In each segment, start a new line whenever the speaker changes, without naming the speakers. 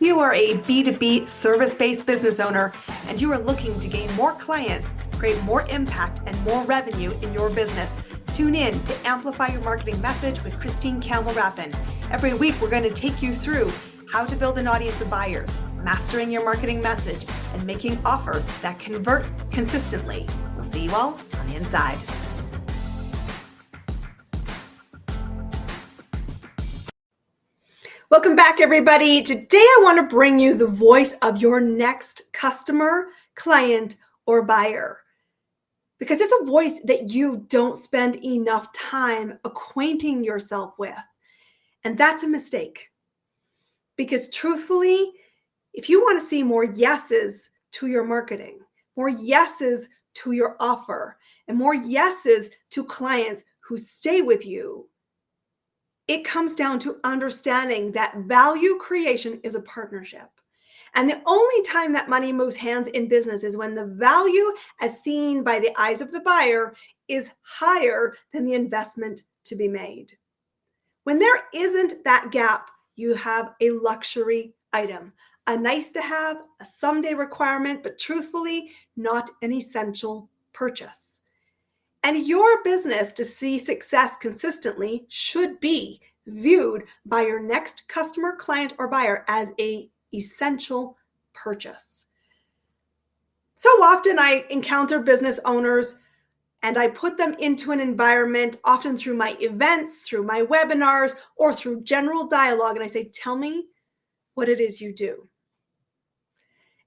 You are a B2B service-based business owner and you are looking to gain more clients, create more impact, and more revenue in your business. Tune in to Amplify Your Marketing Message with Campbell Rapin. Every week, we're going to take you through how to build an audience of buyers, mastering your marketing message, and making offers that convert consistently. We'll see you all on the inside. Welcome back, everybody. Today, I want to bring you the voice of your next customer, client, or buyer, because it's a voice that you don't spend enough time acquainting yourself with. And that's a mistake. Because truthfully, if you want to see more yeses to your marketing, more yeses to your offer, and more yeses to clients who stay with you, it comes down to understanding that value creation is a partnership. And the only time that money moves hands in business is when the value as seen by the eyes of the buyer is higher than the investment to be made. When there isn't that gap, you have a luxury item, a nice to have, a someday requirement, but truthfully, not an essential purchase. And your business to see success consistently should be viewed by your next customer, client, or buyer as an essential purchase. So often I encounter business owners and I put them into an environment, often through my events, through my webinars, or through general dialogue. And I say, tell me what it is you do.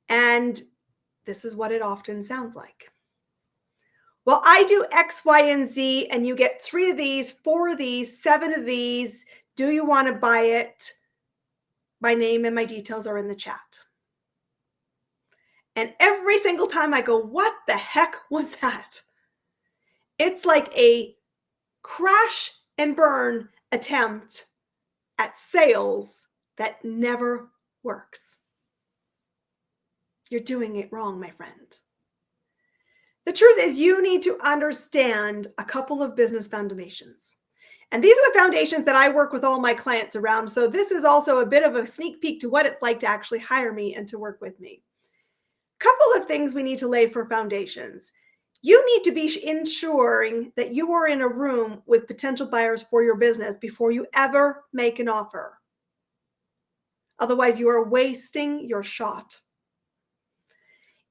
And this is what it often sounds like. Well, I do X, Y, and Z, and you get 3 of these, 4 of these, 7 of these. Do you want to buy it? My name and my details are in the chat. And every single time I go, what the heck was that? It's like a crash and burn attempt at sales that never works. You're doing it wrong, my friend. The truth is you need to understand a couple of business foundations. And these are the foundations that I work with all my clients around. So this is also a bit of a sneak peek to what it's like to actually hire me and to work with me. Couple of things we need to lay for foundations. You need to be ensuring that you are in a room with potential buyers for your business before you ever make an offer. Otherwise, you are wasting your shot.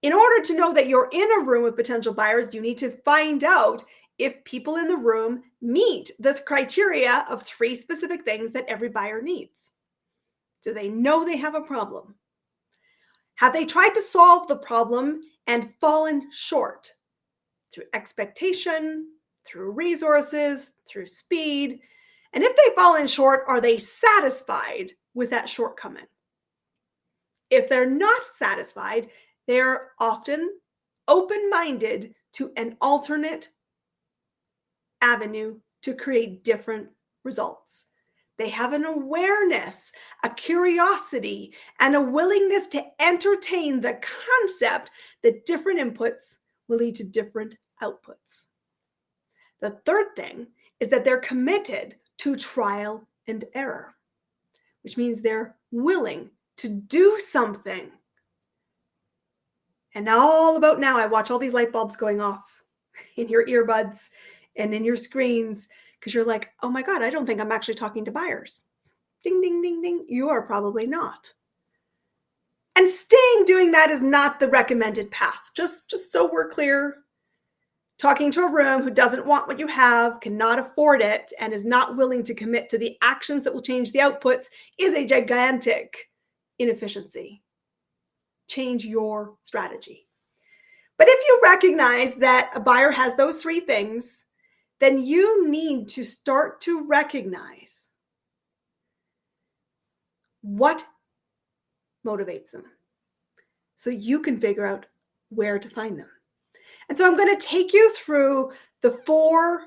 In order to know that you're in a room with potential buyers, you need to find out if people in the room meet the criteria of 3 specific things that every buyer needs. Do they know they have a problem? Have they tried to solve the problem and fallen short through expectation, through resources, through speed? And if they've fallen short, are they satisfied with that shortcoming? If they're not satisfied, they're often open-minded to an alternate avenue to create different results. They have an awareness, a curiosity, and a willingness to entertain the concept that different inputs will lead to different outputs. The third thing is that they're committed to trial and error, which means they're willing to do something. And all about now, I watch all these light bulbs going off in your earbuds and in your screens because you're like, oh my God, I don't think I'm actually talking to buyers. Ding, ding, ding, ding. You are probably not. And staying doing that is not the recommended path. Just so we're clear, talking to a room who doesn't want what you have, cannot afford it, and is not willing to commit to the actions that will change the outputs is a gigantic inefficiency. Change your strategy. But if you recognize that a buyer has those 3 things, then you need to start to recognize what motivates them so you can figure out where to find them. And so I'm going to take you through the 4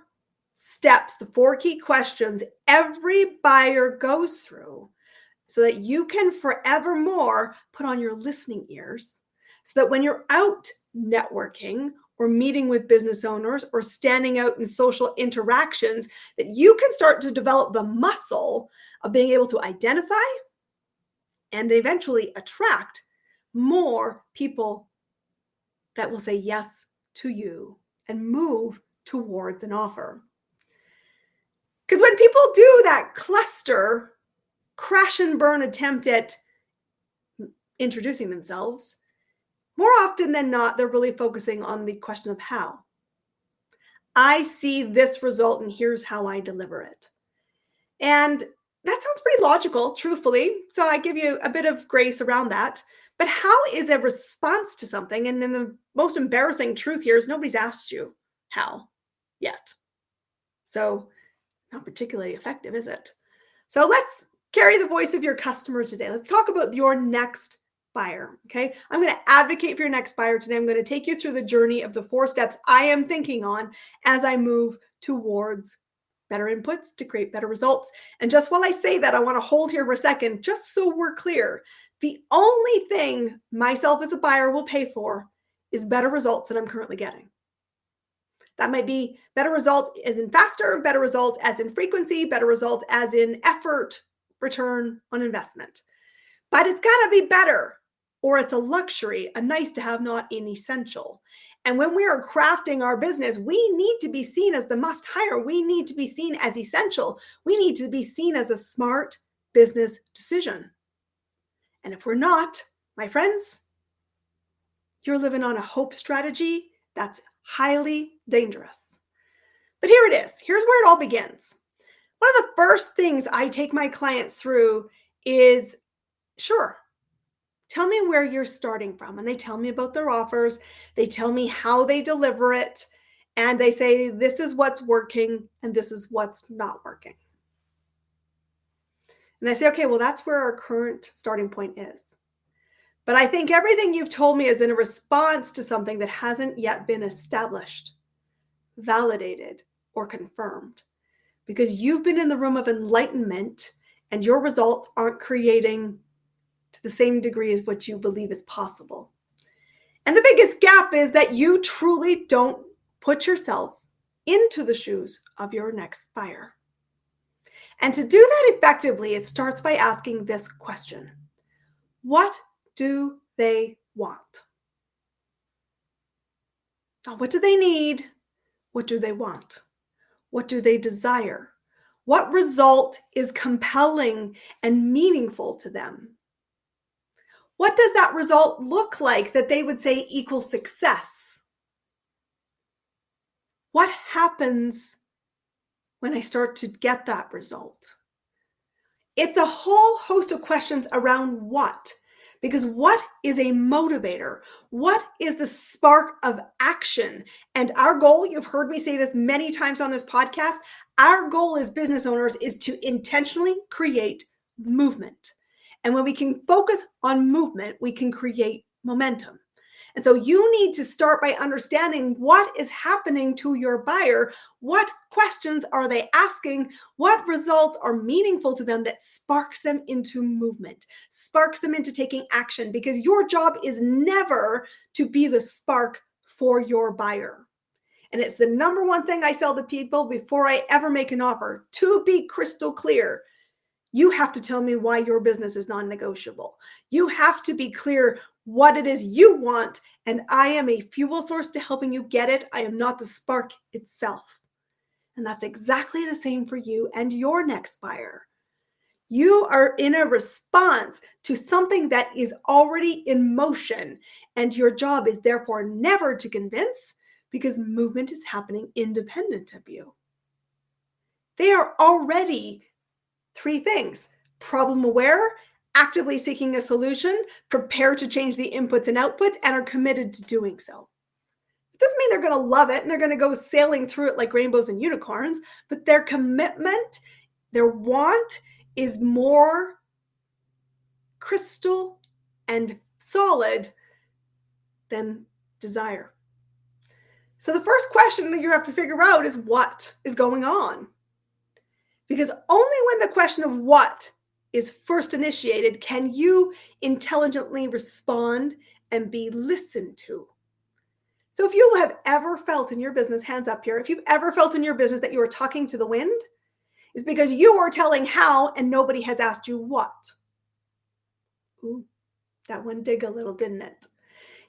steps, the 4 key questions every buyer goes through so that you can forevermore put on your listening ears so that when you're out networking or meeting with business owners or standing out in social interactions, that you can start to develop the muscle of being able to identify, and eventually attract more people that will say yes to you and move towards an offer. Because when people do that cluster, crash and burn attempt at introducing themselves, more often than not, they're really focusing on the question of how. I see this result and here's how I deliver it. And that sounds pretty logical, truthfully. So I give you a bit of grace around that. But how is a response to something? And then the most embarrassing truth here is nobody's asked you how yet. So not particularly effective, is it? So let's carry the voice of your customer today. Let's talk about your next buyer. Okay. I'm going to advocate for your next buyer today. I'm going to take you through the journey of the 4 steps I am thinking on as I move towards better inputs to create better results. And just while I say that, I want to hold here for a second, just so we're clear. The only thing myself as a buyer will pay for is better results than I'm currently getting. That might be better results as in faster, better results as in frequency, better results as in effort, return on investment. But it's got to be better, or it's a luxury, a nice to have, not an essential. And when we are crafting our business, we need to be seen as the must hire. We need to be seen as essential. We need to be seen as a smart business decision. And if we're not, my friends, you're living on a hope strategy that's highly dangerous. But here it is. Here's where it all begins. One of the first things I take my clients through is, sure, tell me where you're starting from. And they tell me about their offers. They tell me how they deliver it. And they say, this is what's working and this is what's not working. And I say, okay, well, that's where our current starting point is. But I think everything you've told me is in a response to something that hasn't yet been established, validated, or confirmed. Because you've been in the room of enlightenment and your results aren't creating to the same degree as what you believe is possible. And the biggest gap is that you truly don't put yourself into the shoes of your next buyer. And to do that effectively, it starts by asking this question: what do they want? Now, what do they need? What do they want? What do they desire? What result is compelling and meaningful to them? What does that result look like that they would say equals success? What happens when I start to get that result? It's a whole host of questions around what. Because what is a motivator? What is the spark of action? And our goal, you've heard me say this many times on this podcast, our goal as business owners is to intentionally create movement. And when we can focus on movement, we can create momentum. And so you need to start by understanding what is happening to your buyer. What questions are they asking? What results are meaningful to them that sparks them into movement, sparks them into taking action? Because your job is never to be the spark for your buyer. And it's the number one thing I sell to people before I ever make an offer. To be crystal clear, you have to tell me why your business is non-negotiable. You have to be clear what it is you want, and I am a fuel source to helping you get it. I am not the spark itself. And that's exactly the same for you and your next buyer. You are in a response to something that is already in motion, and your job is therefore never to convince, because movement is happening independent of you. They are already 3 things: problem aware, actively seeking a solution, prepared to change the inputs and outputs, and are committed to doing so. It doesn't mean they're going to love it and they're going to go sailing through it like rainbows and unicorns, but their commitment, their want is more crystal and solid than desire. So the first question that you have to figure out is what is going on. Because only when the question of what is first initiated can you intelligently respond and be listened to. So if you have ever felt in your business, hands up here, if you've ever felt in your business that you are talking to the wind, it's because you are telling how and nobody has asked you what. Ooh, that one dig a little, didn't it?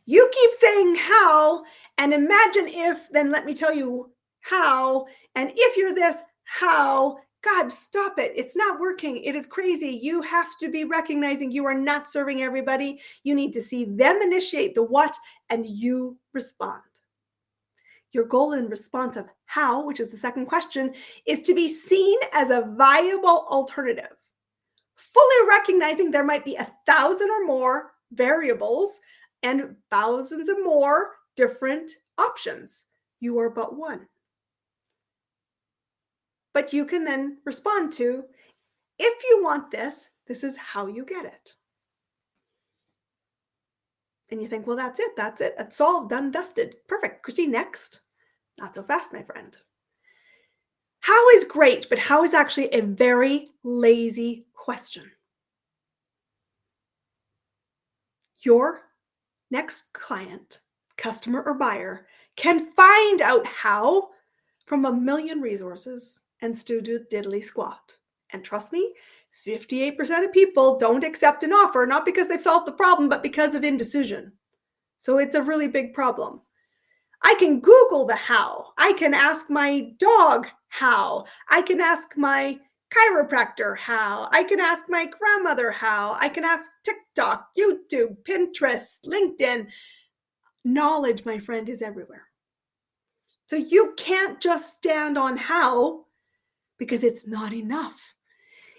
You keep saying how, and imagine if, then let me tell you how, and if you're this, how. God, stop it. It's not working. It is crazy. You have to be recognizing you are not serving everybody. You need to see them initiate the what, and you respond. Your goal in response of how, which is the second question, is to be seen as a viable alternative, fully recognizing there might be 1,000 or more variables and thousands of more different options. You are but one. But you can then respond to, if you want this, this is how you get it. And you think, well, that's it. That's it. It's solved, done, dusted. Perfect. Christine, next. Not so fast, my friend. How is great, but how is actually a very lazy question. Your next client, customer, or buyer can find out how from a million resources and still do diddly squat. And trust me, 58% of people don't accept an offer, not because they've solved the problem, but because of indecision. So it's a really big problem. I can Google the how. I can ask my dog how. I can ask my chiropractor how. I can ask my grandmother how. I can ask TikTok, YouTube, Pinterest, LinkedIn. Knowledge, my friend, is everywhere. So you can't just stand on how because it's not enough.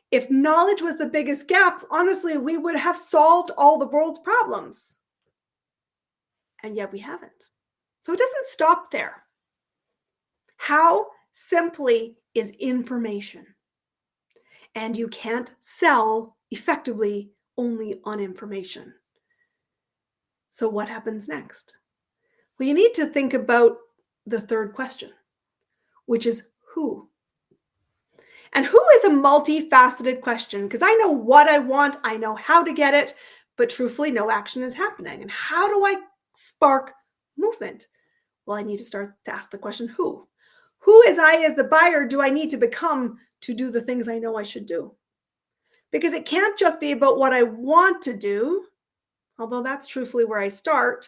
If knowledge was the biggest gap, honestly, we would have solved all the world's problems. And yet we haven't. So it doesn't stop there. How simply is information. And you can't sell effectively only on information. So what happens next? Well, you need to think about the third question, which is who. And who is a multifaceted question, because I know what I want, I know how to get it, but truthfully, no action is happening. And how do I spark movement? Well, I need to start to ask the question, who? Who, as the buyer, do I need to become to do the things I know I should do? Because it can't just be about what I want to do, although that's truthfully where I start.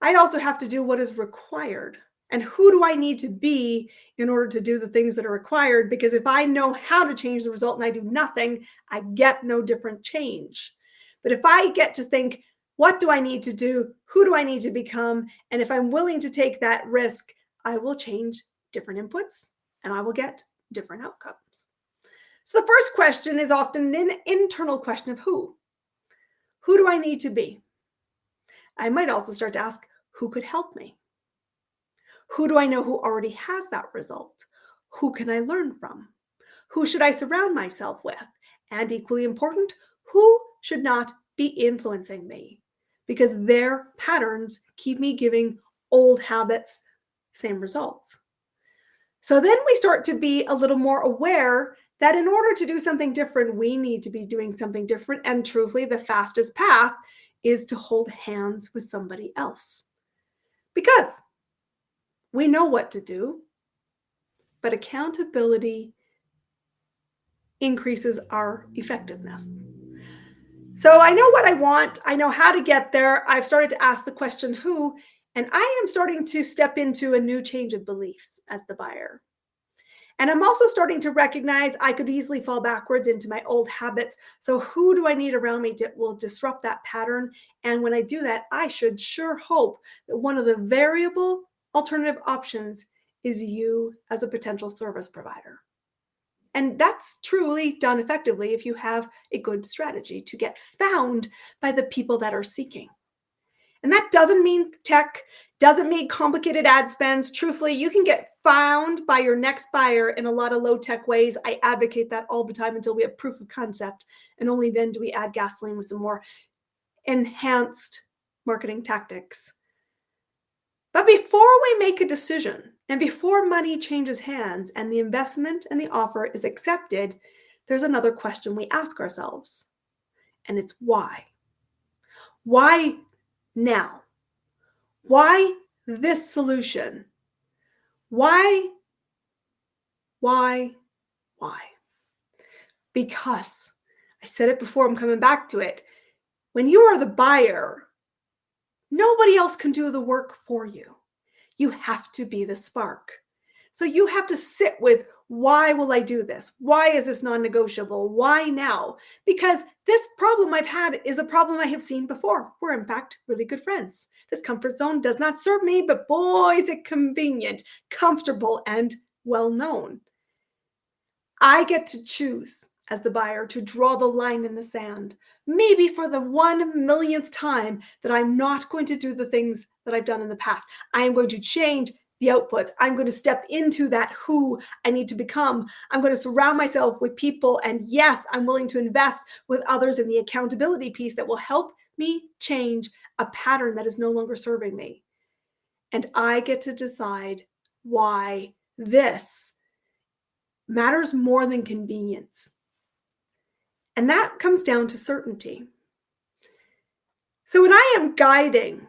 I also have to do what is required. And who do I need to be in order to do the things that are required? Because if I know how to change the result and I do nothing, I get no different change. But if I get to think, what do I need to do? Who do I need to become? And if I'm willing to take that risk, I will change different inputs and I will get different outcomes. So the first question is often an internal question of who. Who do I need to be? I might also start to ask, who could help me? Who do I know who already has that result? Who can I learn from? Who should I surround myself with? And equally important, who should not be influencing me? Because their patterns keep me giving old habits, same results. So then we start to be a little more aware that in order to do something different, we need to be doing something different. And truthfully, the fastest path is to hold hands with somebody else. Because we know what to do, but accountability increases our effectiveness. So I know what I want. I know how to get there. I've started to ask the question, who, and I am starting to step into a new change of beliefs as the buyer. And I'm also starting to recognize I could easily fall backwards into my old habits. So who do I need around me that will disrupt that pattern? And when I do that, I should sure hope that one of the variable alternative options is you as a potential service provider. And that's truly done effectively if you have a good strategy to get found by the people that are seeking. And that doesn't mean tech, doesn't mean complicated ad spends. Truthfully, you can get found by your next buyer in a lot of low-tech ways. I advocate that all the time until we have proof of concept. And only then do we add gasoline with some more enhanced marketing tactics. But before we make a decision and before money changes hands and the investment and the offer is accepted, there's another question we ask ourselves. And it's why? Why now? Why this solution? Why? Because I said it before, I'm coming back to it. When you are the buyer, nobody else can do the work for you. You have to be the spark. So you have to sit with, why will I do this? Why is this non-negotiable? Why now? Because this problem I've had is a problem I have seen before. We're in fact really good friends. This comfort zone does not serve me, but boy, is it convenient, comfortable, and well known. I get to choose as the buyer to draw the line in the sand. Maybe for the 1 millionth time that I'm not going to do the things that I've done in the past. I am going to change the outputs. I'm going to step into that who I need to become. I'm going to surround myself with people. And yes, I'm willing to invest with others in the accountability piece that will help me change a pattern that is no longer serving me. And I get to decide why this matters more than convenience. And that comes down to certainty. So when I am guiding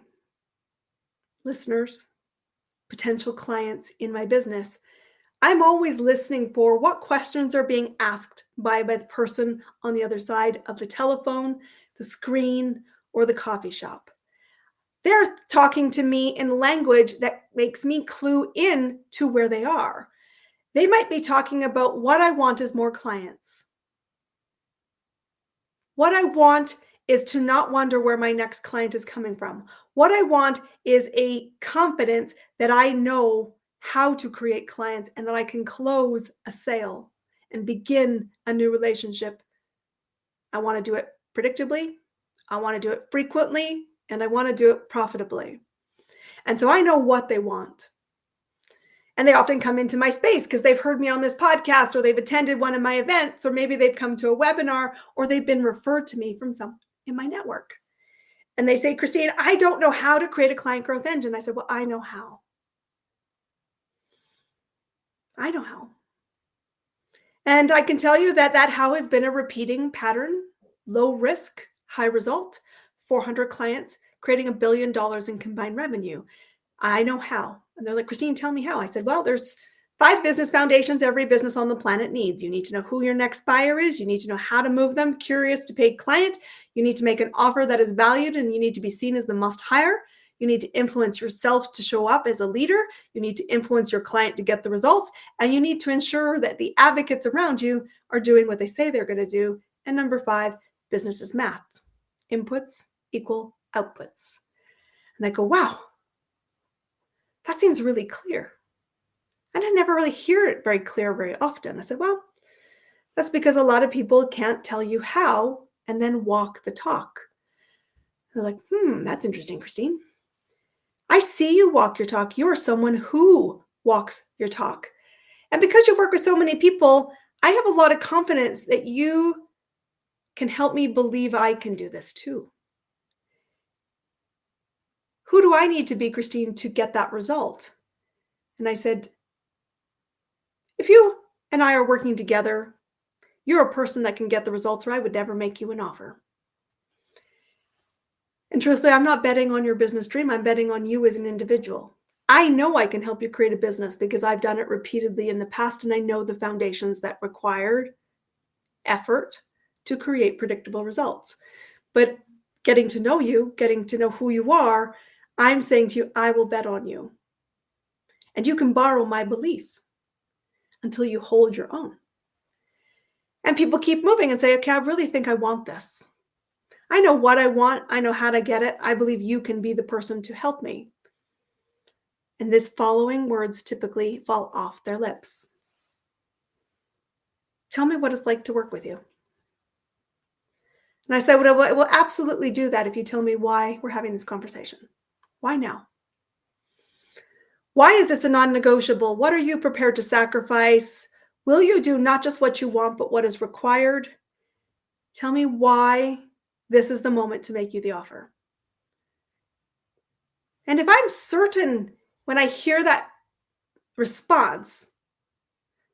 listeners, potential clients in my business, I'm always listening for what questions are being asked by the person on the other side of the telephone, the screen, or the coffee shop. They're talking to me in language that makes me clue in to where they are. They might be talking about what I want is more clients. What I want is to not wonder where my next client is coming from. What I want is a confidence that I know how to create clients and that I can close a sale and begin a new relationship. I want to do it predictably. I want to do it frequently, and I want to do it profitably. And so I know what they want. And they often come into my space because they've heard me on this podcast, or they've attended one of my events, or maybe they've come to a webinar, or they've been referred to me from some in my network. And they say, Christine, I don't know how to create a client growth engine. I said, well, I know how. I know how. And I can tell you that that how has been a repeating pattern, low risk, high result, 400 clients, creating $1 billion in combined revenue. I know how. And they're like, Christine, tell me how. I said, well, there's 5 business foundations every business on the planet needs. You need to know who your next buyer is. You need to know how to move them curious to paid client. You need to make an offer that is valued, and you need to be seen as the must hire. You need to influence yourself to show up as a leader. You need to influence your client to get the results. And you need to ensure that the advocates around you are doing what they say they're going to do. And number 5, business is math. Inputs equal outputs. And I go, wow, that seems really clear. And I never really hear it very clear very often. I said, well, that's because a lot of people can't tell you how and then walk the talk. They're like, that's interesting, Christine. I see you walk your talk. You are someone who walks your talk. And because you work with so many people, I have a lot of confidence that you can help me believe I can do this too. Who do I need to be, Christine, to get that result? And I said, if you and I are working together, you're a person that can get the results, or I would never make you an offer. And truthfully, I'm not betting on your business dream. I'm betting on you as an individual. I know I can help you create a business because I've done it repeatedly in the past, and I know the foundations that required effort to create predictable results. But getting to know you, getting to know who you are, I'm saying to you, I will bet on you. And you can borrow my belief until you hold your own. And people keep moving and say, okay, I really think I want this. I know what I want. I know how to get it. I believe you can be the person to help me. And these following words typically fall off their lips. Tell me what it's like to work with you. And I said, well, I will absolutely do that if you tell me why we're having this conversation. Why now? Why is this a non-negotiable? What are you prepared to sacrifice? Will you do not just what you want, but what is required? Tell me why this is the moment to make you the offer. And if I'm certain when I hear that response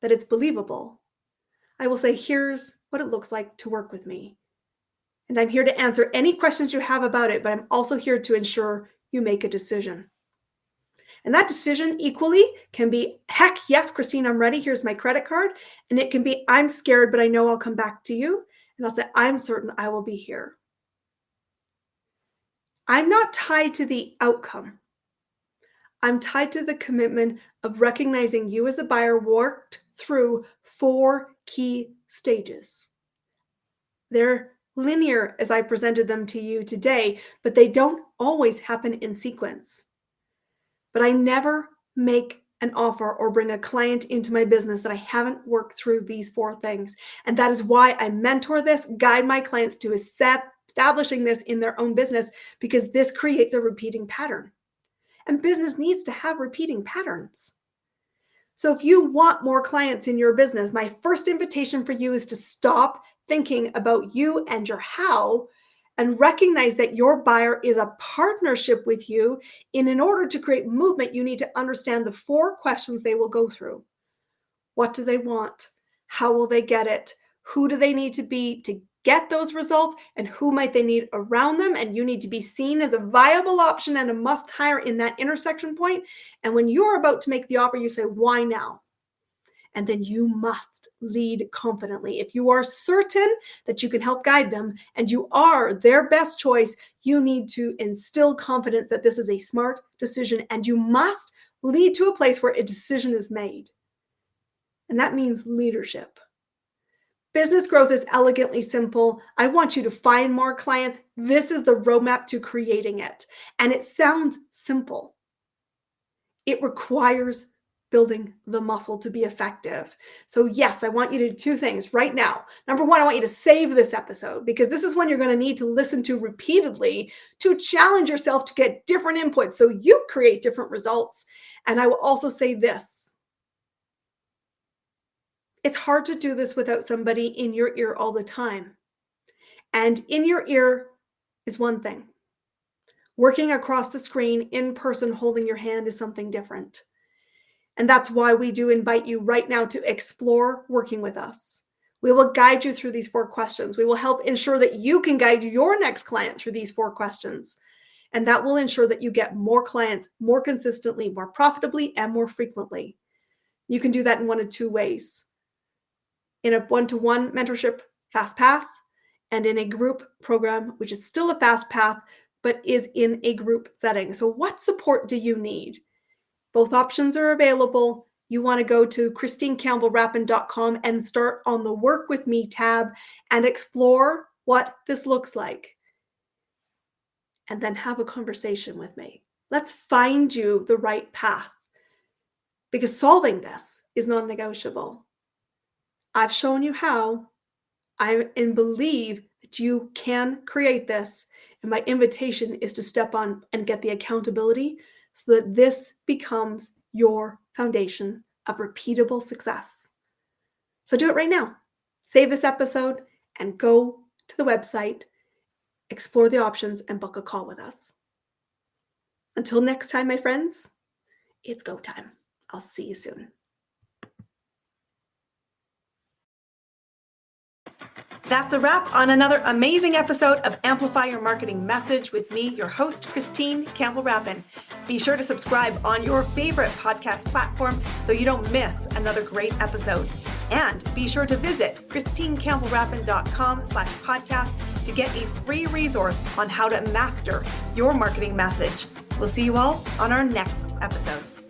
that it's believable, I will say, here's what it looks like to work with me. And I'm here to answer any questions you have about it, but I'm also here to ensure you make a decision. And that decision equally can be, heck yes, Christine, I'm ready. Here's my credit card. And it can be, I'm scared, but I know I'll come back to you. And I'll say, I'm certain I will be here. I'm not tied to the outcome. I'm tied to the commitment of recognizing you as the buyer worked through 4 key stages. They're linear as I presented them to you today, but they don't always happen in sequence. But I never make an offer or bring a client into my business that I haven't worked through these 4 things. And that is why I mentor this, guide my clients to establishing this in their own business, because this creates a repeating pattern. And business needs to have repeating patterns. So if you want more clients in your business, my first invitation for you is to stop thinking about you and your how and recognize that your buyer is a partnership with you. And in order to create movement, you need to understand the 4 questions they will go through. What do they want? How will they get it? Who do they need to be to get those results? And who might they need around them? And you need to be seen as a viable option and a must hire in that intersection point. And when you're about to make the offer, you say, why now? And then you must lead confidently. If you are certain that you can help guide them and you are their best choice, you need to instill confidence that this is a smart decision, and you must lead to a place where a decision is made. And that means leadership. Business growth is elegantly simple. I want you to find more clients. This is the roadmap to creating it. And it sounds simple. It requires building the muscle to be effective. So yes, I want you to do 2 things right now. Number 1, I want you to save this episode, because this is one you're going to need to listen to repeatedly to challenge yourself to get different inputs so you create different results. And I will also say this. It's hard to do this without somebody in your ear all the time. And in your ear is one thing. Working across the screen in person, holding your hand, is something different. And that's why we do invite you right now to explore working with us. We will guide you through these 4 questions. We will help ensure that you can guide your next client through these 4 questions. And that will ensure that you get more clients more consistently, more profitably, and more frequently. You can do that in 1 of 2 ways. In a one-to-one mentorship fast path, and in a group program, which is still a fast path, but is in a group setting. So what support do you need? Both options are available. You want to go to ChristineCampbellRapin.com and start on the Work With Me tab and explore what this looks like. And then have a conversation with me. Let's find you the right path, because solving this is non-negotiable. I've shown you how. I believe that you can create this. And my invitation is to step on and get the accountability so that this becomes your foundation of repeatable success. So do it right now. Save this episode and go to the website, explore the options, and book a call with us. Until next time, my friends, it's go time. I'll see you soon. That's a wrap on another amazing episode of Amplify Your Marketing Message with me, your host, Christine Campbell Rapin. Be sure to subscribe on your favorite podcast platform so you don't miss another great episode. And be sure to visit ChristineCampbellRapin.com/podcast to get a free resource on how to master your marketing message. We'll see you all on our next episode.